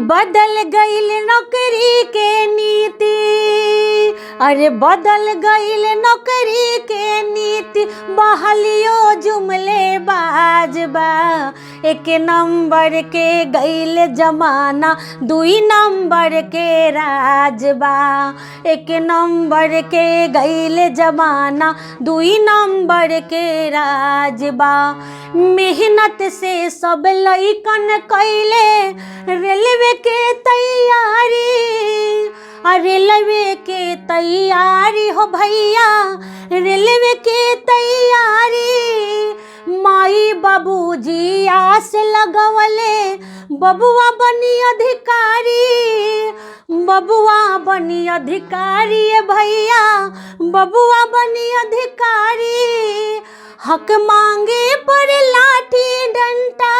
बदल गईल नौकरी के नीति, अरे बदल गईल नौकरी के नीति, बहलियो जुमले बाजबा। एक नंबर के गईल जमाना, दुई नंबर के राजबा। एक नंबर के गईल जमाना, दुई नंबर के राजबा। मेहनत से सब लइकन कैले रेलवे के तैयारी, रेलवे के तैयारी हो भैया, रेलवे के तैयारी। माई बाबूजी आस लगवले, बबुआ बनी अधिकारी, बबुआ बनी अधिकारी भैया, बबुआ बनी अधिकारी। हक मांगे पर लाठी डंडा,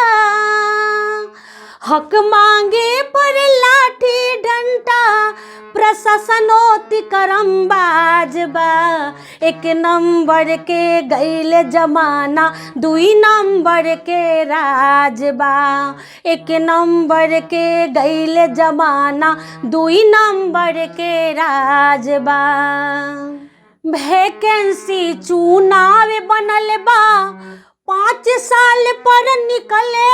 हक मांगे पर लाठी डंडा, प्रशासनोतिक्रम बाजबा। एक नंबर के गईल जमाना, दुई नंबर के राजबा। एक नंबर के गईल जमाना, दुई नंबर के राजबा। वैकेंसी चुनाव बनल बा, 5 साल पर निकले।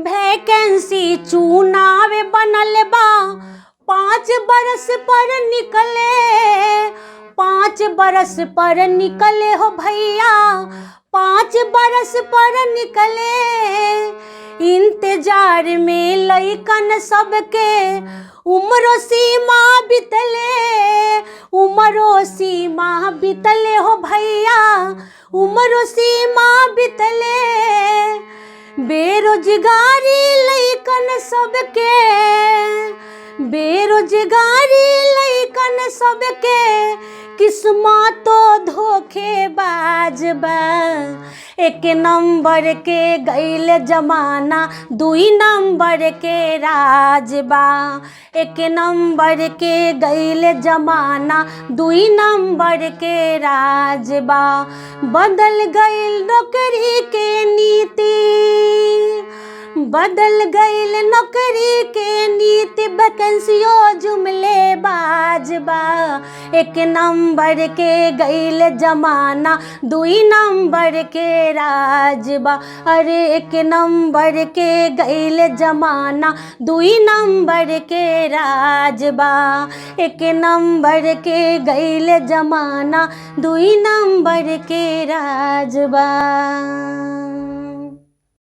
वैकेंसी चुनाव बनल बा, 5 बरस पर निकले। 5 बरस पर निकले हो भैया, 5 बरस पर निकले। इंतजार में लइकन सबके उम्र सीमा बितले, उम्र सीमा बितले हो भैया, उम्र सीमा बितले। बेरोजगारी लइकन सबके, बेरोजगारी लइकन सबके, किस्मतो धोखेबाज बा। एक नंबर के गईल जमाना, दुई नंबर के राजबा। एक नंबर के गईल जमाना, दुई नंबर के राजबा। बदल गईल नौकरी के नीति, बदल गईल नौकरी के नीति, वैकेंसियों जुमले बाजबा। एक नंबर के गईल जमाना, दुई नंबर के राजबा। अरे एक नंबर के गईल जमाना, दुई नंबर के राजबा। एक नंबर के गईल जमाना, दुई नंबर के राजबा।